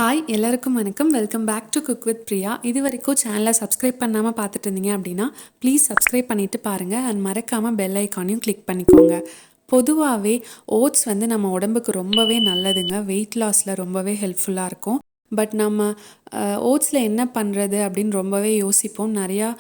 Hi எல்லாருக்கும் வணக்கம். Welcome back to cook with Priya. இது வரைக்கும் சேனலை சப்ஸ்கிரைப் பண்ணாமல் பார்த்துட்டு இருந்தீங்க அப்படின்னா ப்ளீஸ் சப்ஸ்கிரைப் பண்ணிவிட்டு பாருங்கள் அண்ட் மறக்காமல் பெல் ஐக்கானையும் கிளிக் பண்ணிக்கோங்க. பொதுவாகவே ஓட்ஸ் வந்து நம்ம உடம்புக்கு ரொம்பவே நல்லதுங்க. வெயிட் லாஸில் ரொம்பவே ஹெல்ப்ஃபுல்லாக இருக்கும். பட் நம்ம ஓட்ஸில் என்ன பண்ணுறது அப்படின்னு ரொம்பவே யோசிப்போம். நிறையா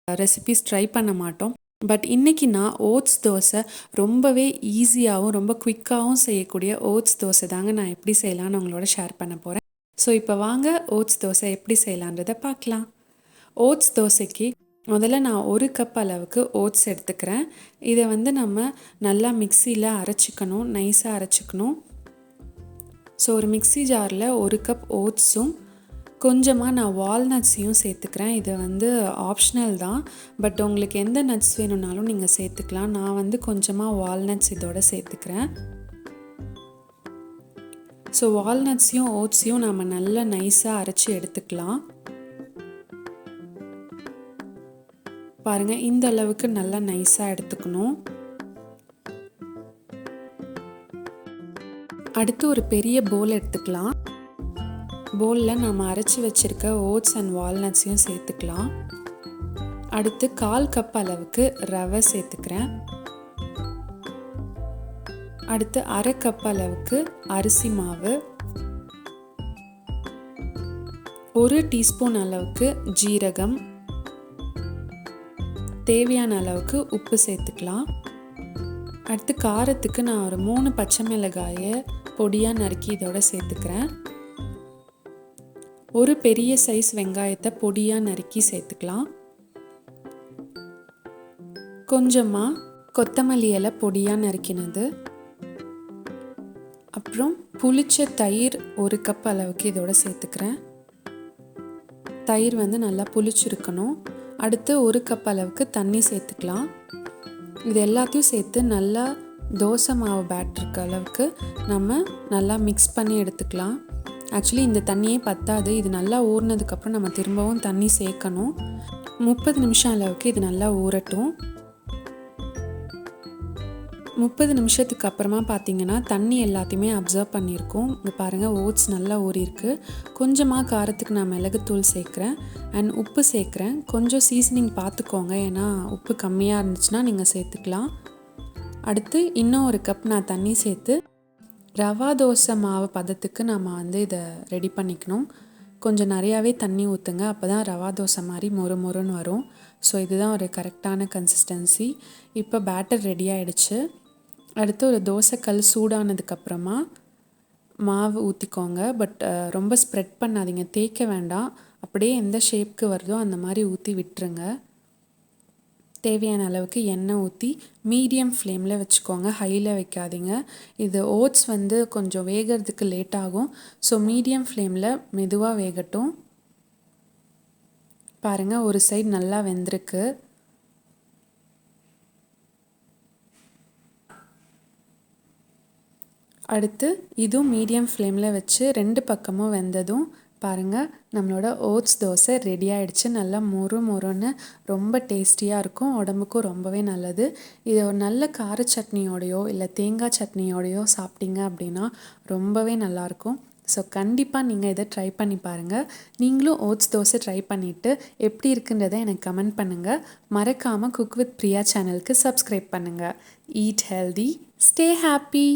ரெசிபீஸ் ட்ரை பண்ண மாட்டோம். பட் இன்றைக்கி நான் ஓட்ஸ் தோசை ரொம்பவே ஈஸியாகவும் ரொம்ப குயிக்காகவும் செய்யக்கூடிய ஓட்ஸ் தோசை தாங்க நான் எப்படி செய்யலான்னு உங்களோட ஷேர் பண்ண போகிறேன். ஸோ இப்போ வாங்க ஓட்ஸ் தோசை எப்படி செய்யலான்றதை பார்க்கலாம். ஓட்ஸ் தோசைக்கு முதல்ல நான் 1 கப் அளவுக்கு ஓட்ஸ் எடுத்துக்கிறேன். இதை வந்து நம்ம நல்லா மிக்சியில் அரைச்சிக்கணும், நைஸாக அரைச்சிக்கணும். ஸோ ஒரு மிக்சி ஜாரில் 1 கப் ஓட்ஸும் கொஞ்சமாக நான் வால்நட்ஸையும் சேர்த்துக்கிறேன். இது வந்து ஆப்ஷனல் தான், பட் உங்களுக்கு எந்த நட்ஸ் வேணும்னாலும் நீங்கள் சேர்த்துக்கலாம். நான் வந்து கொஞ்சமாக வால்நட்ஸ் இதோட சேர்த்துக்கிறேன். ஸோ வால்நட்ஸையும் ஓட்ஸையும் நம்ம நல்லா நைஸாக அரைச்சி எடுத்துக்கலாம். பாருங்கள், இந்த அளவுக்கு நல்லா நைஸாக எடுத்துக்கணும். அடுத்து ஒரு பெரிய பவுல் எடுத்துக்கலாம். பவுலில் நம்ம அரைச்சி வச்சுருக்க ஓட்ஸ் அண்ட் வால்நட்ஸையும் சேர்த்துக்கலாம். அடுத்து 1/4 கப் அளவுக்கு ரவை சேர்த்துக்கிறேன். அடுத்து 1/2 கப் அளவுக்கு அரிசி மாவு, 1 டீஸ்பூன் அளவுக்கு ஜீரகம், தேவையான அளவுக்கு உப்பு சேர்த்துக்கலாம். அடுத்து காரத்துக்கு நான் ஒரு 3 பச்சை மிளகாயை பொடியாக நறுக்கி இதோட சேர்த்துக்கிறேன். ஒரு பெரிய சைஸ் வெங்காயத்தை பொடியாக நறுக்கி சேர்த்துக்கலாம். கொஞ்சமாக கொத்தமல்லி இலை பொடியாக நறுக்கினது, அப்புறம் புளிச்ச தயிர் 1 கப் அளவுக்கு இதோட சேர்த்துக்கிறேன். தயிர் வந்து நல்லா புளிச்சிருக்கணும். அடுத்து 1 கப் அளவுக்கு தண்ணி சேர்த்துக்கலாம். இது எல்லாத்தையும் சேர்த்து நல்லா தோசை மாவு பேட்டருக்கு அளவுக்கு நம்ம நல்லா மிக்ஸ் பண்ணி எடுத்துக்கலாம். ஆக்சுவலி இந்த தண்ணியே பத்தாது. இது நல்லா ஊறினதுக்கப்புறம் நம்ம திரும்பவும் தண்ணி சேர்க்கணும். 30 நிமிஷம் அளவுக்கு இது நல்லா ஊறட்டும். 30 நிமிஷத்துக்கு அப்புறமா பார்த்தீங்கன்னா தண்ணி எல்லாத்தையுமே அப்சர்வ் பண்ணியிருக்கோம். இங்கே பாருங்கள், ஓட்ஸ் நல்லா ஊறிருக்கு. கொஞ்சமாக காரத்துக்கு நான் மிளகுத்தூள் சேர்க்குறேன் அண்ட் உப்பு சேர்க்குறேன். கொஞ்சம் சீசனிங் பார்த்துக்கோங்க, ஏன்னா உப்பு கம்மியாக இருந்துச்சுன்னா நீங்கள் சேர்த்துக்கலாம். அடுத்து இன்னும் 1 கப் நான் தண்ணி சேர்த்து ரவா தோசை மாவு பதத்துக்கு நம்ம வந்து இதை ரெடி பண்ணிக்கணும். கொஞ்சம் நிறையாவே தண்ணி ஊற்றுங்க, அப்போ தான் ரவா தோசை மாதிரி மொறு மொறுன்னு வரும். ஸோ இதுதான் ஒரு கரெக்டான கன்சிஸ்டன்சி. இப்போ பேட்டர் ரெடி ஆகிடுச்சு. அடுத்து ஒரு தோசைக்கல் சூடானதுக்கப்புறமா மாவு ஊற்றிக்கோங்க. பட் ரொம்ப ஸ்ப்ரெட் பண்ணாதீங்க, தேய்க்க வேண்டாம். அப்படியே எந்த ஷேப்க்கு வருதோ அந்த மாதிரி ஊற்றி விட்டுருங்க. தேவையான அளவுக்கு எண்ணெய் ஊற்றி மீடியம் ஃப்ளேமில் வச்சுக்கோங்க, ஹையில் வைக்காதீங்க. இது ஓட்ஸ் வந்து கொஞ்சம் வேகிறதுக்கு லேட் ஆகும். ஸோ மீடியம் ஃப்ளேமில் மெதுவாக வேகட்டும். பாருங்கள், ஒரு சைடு நல்லா வெந்திருக்கு. அடுத்து இதுவும் மீடியம் ஃப்ளேமில் வச்சு 2 பக்கமும் வெந்ததும் பாருங்கள், நம்மளோட ஓட்ஸ் தோசை ரெடி ஆகிடுச்சு. நல்லா மொறு மொறுன்னு ரொம்ப டேஸ்டியாக இருக்கும், உடம்புக்கும் ரொம்பவே நல்லது. இது ஒரு நல்ல கார சட்னியோடையோ இல்லை தேங்காய் சட்னியோடையோ சாப்பிட்டீங்க அப்படின்னா ரொம்பவே நல்லாயிருக்கும். ஸோ கண்டிப்பாக நீங்கள் இதை ட்ரை பண்ணி பாருங்கள். நீங்களும் ஓட்ஸ் தோசை ட்ரை பண்ணிவிட்டு எப்படி இருக்குன்றதை எனக்கு கமெண்ட் பண்ணுங்கள். மறக்காமல் குக் வித் பிரியா சேனலுக்கு சப்ஸ்கிரைப் பண்ணுங்கள். Eat healthy, stay happy.